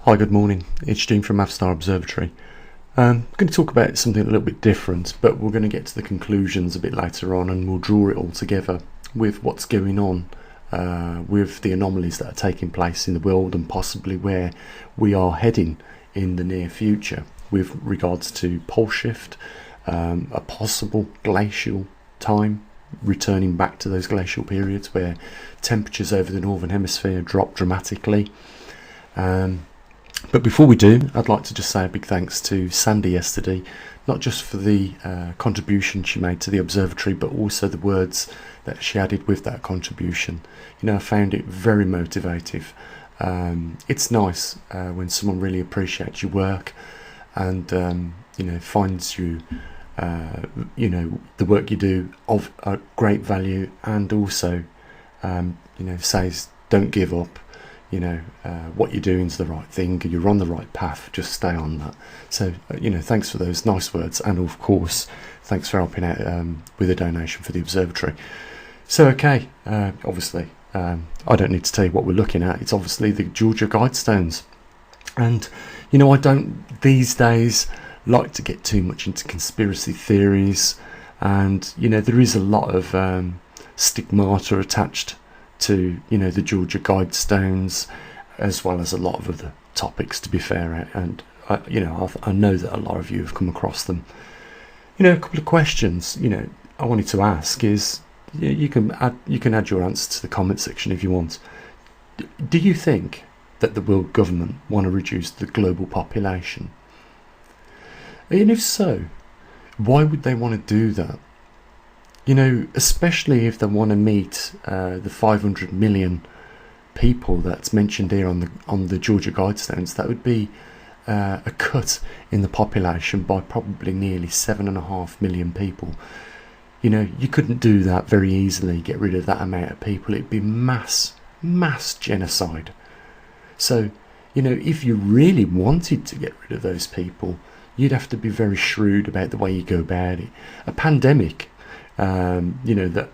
Hi, good morning. It's Gene from maverickstar Observatory. I'm going to talk about something a little bit different, but we're going to get to the conclusions a bit later on, and we'll draw it all together with what's going on with the anomalies that are taking place in the world and possibly where we are heading in the near future with regards to pole shift, a possible glacial time, returning back to those glacial periods where temperatures over the northern hemisphere drop dramatically. But before we do, I'd like to just say a big thanks to Sandy yesterday, not just for the contribution she made to the observatory, but also the words that she added with that contribution. You know, I found it very motivative. It's nice when someone really appreciates your work and you know, finds you you know, the work you do of great value, and also you know, says don't give up. You know, what you're doing is the right thing, you're on the right path, just stay on that. So you know, thanks for those nice words, and of course thanks for helping out with a donation for the observatory. So okay, obviously I don't need to tell you what we're looking at. It's obviously the Georgia Guidestones, and you know, I don't these days like to get too much into conspiracy theories, and you know, there is a lot of stigmata attached to, you know, the Georgia Guidestones, as well as a lot of other topics, to be fair, and you know, I know that a lot of you have come across them. You know, a couple of questions, you know, I wanted to ask is, you can add your answer to the comment section if you want. Do you think that the world government want to reduce the global population? And if so, why would they want to do that? You know, especially if they want to meet the 500 million people that's mentioned here on the Georgia Guidestones, that would be a cut in the population by probably nearly 7.5 million people. You know, you couldn't do that very easily, get rid of that amount of people. It'd be mass genocide. So, you know, if you really wanted to get rid of those people, you'd have to be very shrewd about the way you go about it. A pandemic, you know, that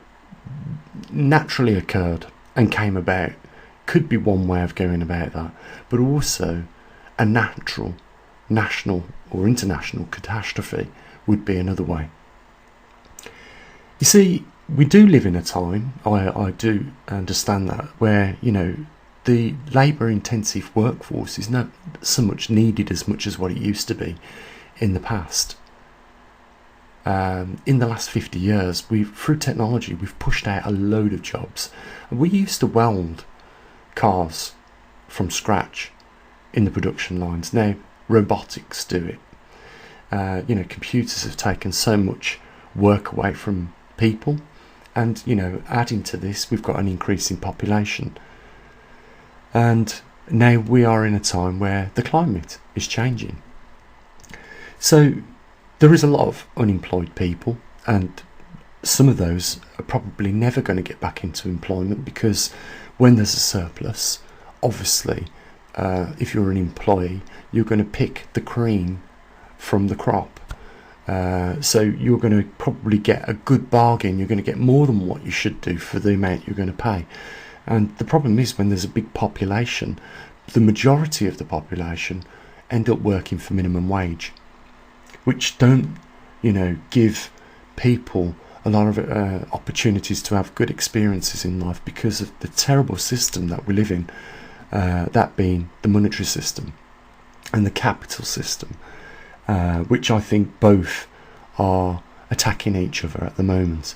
naturally occurred and came about could be one way of going about that, but also a natural, national or international catastrophe would be another way. You see, we do live in a time, I do understand that, where, you know, the labour intensive workforce is not so much needed as much as what it used to be in the past. In the last 50 years, through technology, we've pushed out a load of jobs. We used to weld cars from scratch in the production lines. Now robotics do it. You know, computers have taken so much work away from people, and you know, adding to this, we've got an increasing population, and now we are in a time where the climate is changing. So there is a lot of unemployed people, and some of those are probably never going to get back into employment, because when there's a surplus, obviously, if you're an employee, you're going to pick the cream from the crop. So you're going to probably get a good bargain. You're going to get more than what you should do for the amount you're going to pay. And the problem is, when there's a big population, the majority of the population end up working for minimum wage, which don't, you know, give people a lot of opportunities to have good experiences in life, because of the terrible system that we live in, that being the monetary system and the capital system, which I think both are attacking each other at the moment.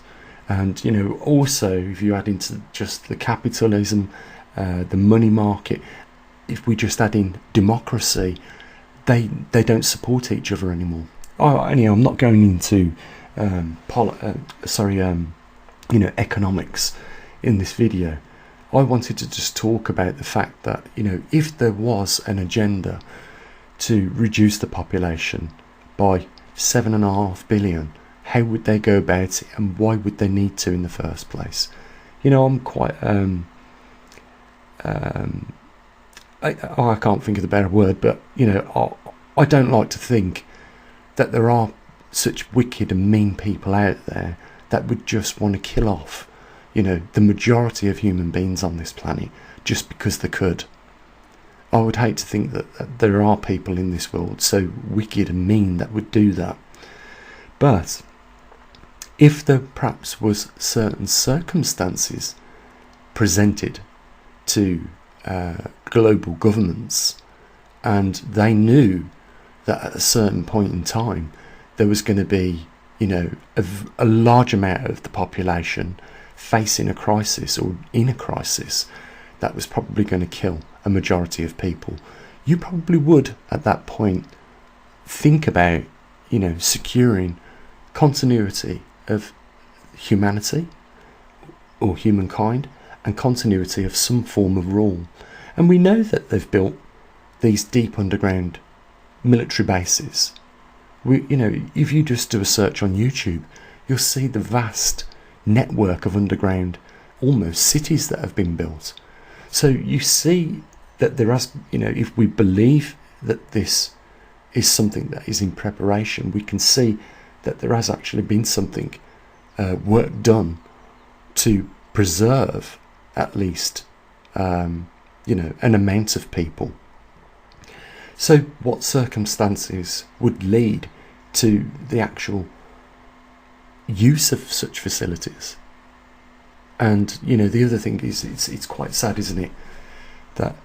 And you know, also, if you add into just the capitalism, the money market, if we just add in democracy, they don't support each other anymore. Anyhow, I'm not going into you know, economics in this video. I wanted to just talk about the fact that, you know, if there was an agenda to reduce the population by 7.5 billion, how would they go about it, and why would they need to in the first place? You know, I'm quite I can't think of the better word, but you know, I don't like to think that there are such wicked and mean people out there that would just want to kill off, you know, the majority of human beings on this planet just because they could. I would hate to think that there are people in this world so wicked and mean that would do that. But if there perhaps was certain circumstances presented to global governments, and they knew that at a certain point in time there was going to be, a large amount of the population facing a crisis or in a crisis that was probably going to kill a majority of people, you probably would at that point think about, securing continuity of humanity or humankind and continuity of some form of rule. And we know that they've built these deep underground military bases. If you just do a search on YouTube, you'll see the vast network of underground, almost cities that have been built. So you see that there has, if we believe that this is something that is in preparation, we can see that there has actually been something, work done to preserve at least, an amount of people. So what circumstances would lead to the actual use of such facilities? And, the other thing is, it's quite sad, isn't it, that,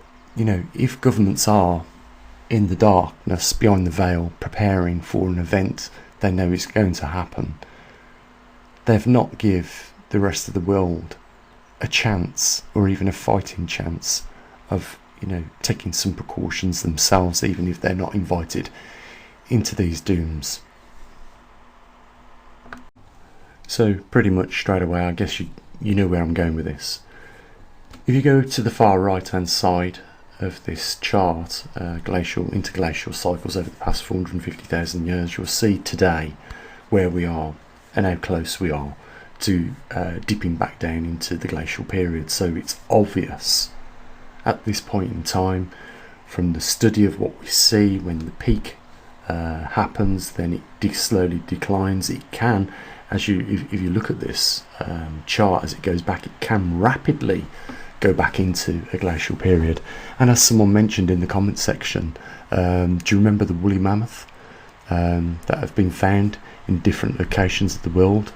if governments are in the darkness, behind the veil, preparing for an event they know is going to happen, they've not give the rest of the world a chance, or even a fighting chance, of taking some precautions themselves, even if they're not invited into these dooms. So pretty much straight away, I guess you know where I'm going with this. If you go to the far right hand side of this chart, interglacial cycles over the past 450,000 years, you'll see today where we are and how close we are to dipping back down into the glacial period. So it's obvious at this point in time, from the study of what we see, when the peak happens, then it slowly declines. It can, if you look at this chart as it goes back, it can rapidly go back into a glacial period. And as someone mentioned in the comment section, do you remember the woolly mammoth that have been found in different locations of the world,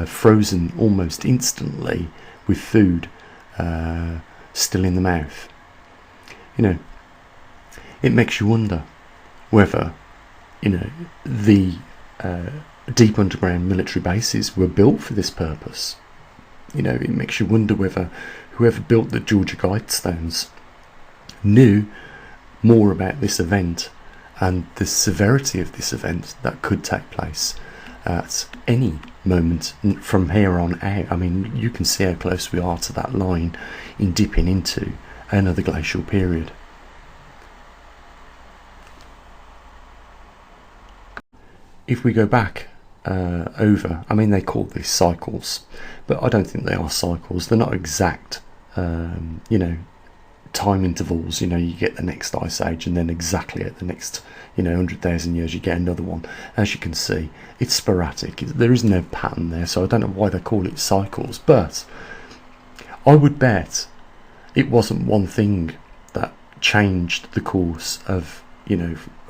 frozen almost instantly with food still in the mouth? It makes you wonder whether the deep underground military bases were built for this purpose. It makes you wonder whether whoever built the Georgia Guidestones knew more about this event and the severity of this event that could take place at any moment from here on out. I mean, you can see how close we are to that line in dipping into another glacial period. If we go back over, I mean, they call these cycles, but I don't think they are cycles. They're not exact, time intervals. You get the next ice age, and then exactly at the next, 100,000 years, you get another one. As you can see, it's sporadic. There is no pattern there, so I don't know why they call it cycles. But I would bet it wasn't one thing that changed the course of,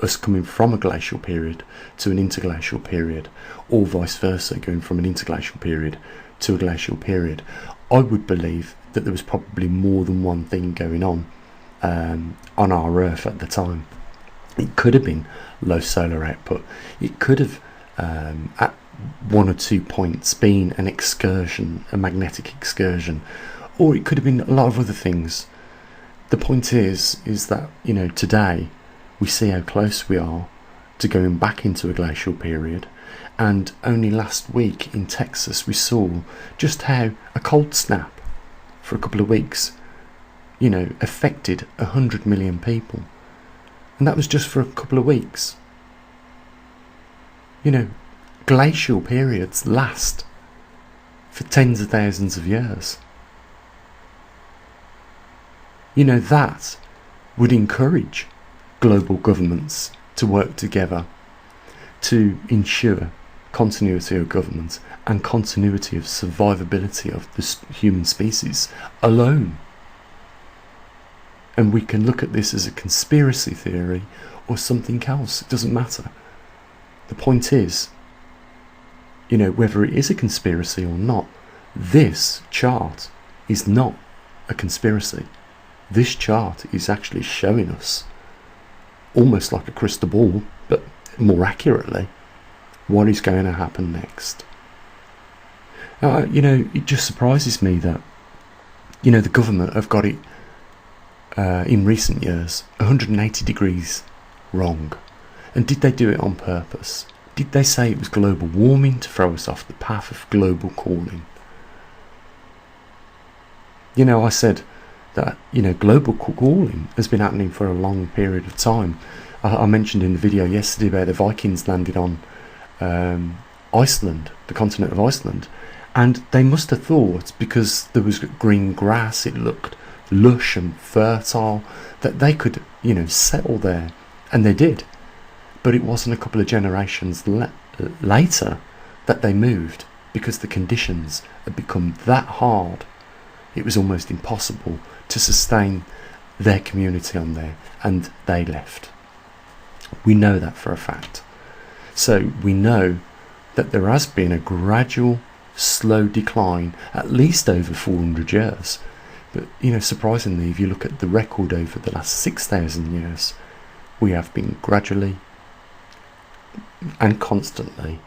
us coming from a glacial period to an interglacial period, or vice versa, going from an interglacial period to a glacial period. I would believe that there was probably more than one thing going on our Earth at the time. It could have been low solar output. It could have, at one or 2 points, been an excursion, a magnetic excursion, or it could have been a lot of other things. The point is that, today we see how close we are to going back into a glacial period, and only last week in Texas we saw just how a cold snap for a couple of weeks, affected 100 million people, and that was just for a couple of weeks. Glacial periods last for tens of thousands of years. That would encourage global governments to work together to ensure continuity of government and continuity of survivability of the human species alone. And we can look at this as a conspiracy theory or something else. It doesn't matter. The point is, you know, whether it is a conspiracy or not, this chart is not a conspiracy. This chart is actually showing us, almost like a crystal ball, but more accurately, what is going to happen next. Now, you know, it just surprises me that, you know, the government have got it in recent years 180 degrees wrong. And did they do it on purpose? Did they say it was global warming to throw us off the path of global cooling? You know, I said that, you know, global cooling has been happening for a long period of time. I mentioned in the video yesterday about the Vikings landed on Iceland, the continent of Iceland, and they must have thought, because there was green grass, it looked lush and fertile, that they could, you know, settle there, and they did. But it wasn't a couple of generations later that they moved, because the conditions had become that hard it was almost impossible to sustain their community on there, and they left. We know that for a fact. So we know that there has been a gradual, slow decline, at least over 400 years. But, you know, surprisingly, if you look at the record over the last 6,000 years, we have been gradually and constantly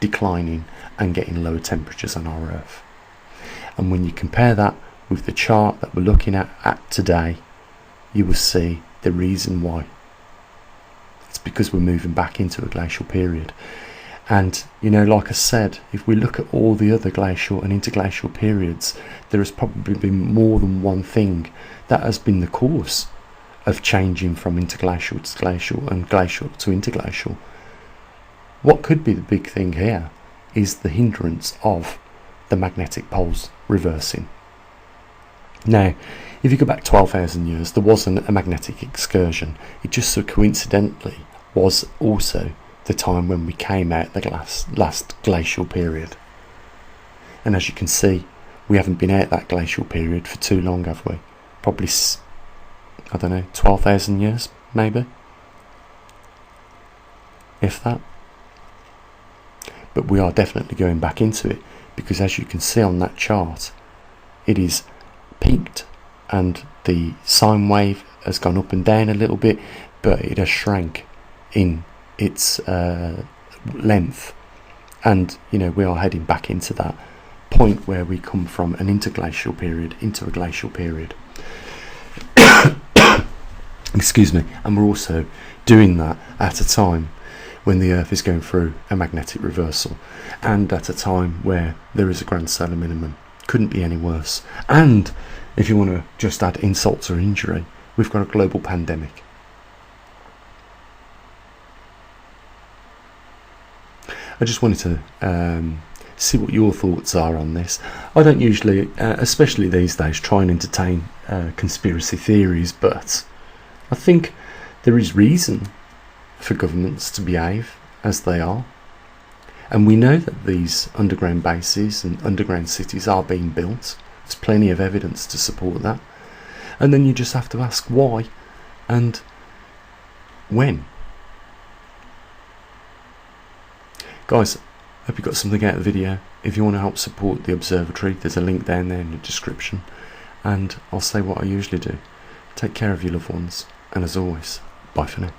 declining and getting lower temperatures on our Earth. And when you compare that with the chart that we're looking at today, you will see the reason why. It's because we're moving back into a glacial period. And, you know, like I said, if we look at all the other glacial and interglacial periods, there has probably been more than one thing that has been the cause of changing from interglacial to glacial and glacial to interglacial. What could be the big thing here is the hindrance of the magnetic poles reversing. Now, if you go back 12,000 years, there wasn't a magnetic excursion. It just so coincidentally was also the time when we came out the last glacial period. And as you can see, we haven't been out that glacial period for too long, have we? Probably, I don't know, 12,000 years, maybe? If that. But we are definitely going back into it, because as you can see on that chart, it is peaked and the sine wave has gone up and down a little bit, but it has shrank in its length. And, you know, we are heading back into that point where we come from an interglacial period into a glacial period. Excuse me. And we're also doing that at a time when the Earth is going through a magnetic reversal, and at a time where there is a grand solar minimum. Couldn't be any worse. And if you want to just add insult to injury, we've got a global pandemic. I just wanted to see what your thoughts are on this. I don't usually, especially these days, try and entertain conspiracy theories, but I think there is reason for governments to behave as they are. And we know that these underground bases and underground cities are being built. There's plenty of evidence to support that. And then you just have to ask why and when. Guys, hope you got something out of the video. If you want to help support the observatory, there's a link down there in the description. And I'll say what I usually do. Take care of your loved ones. And as always, bye for now.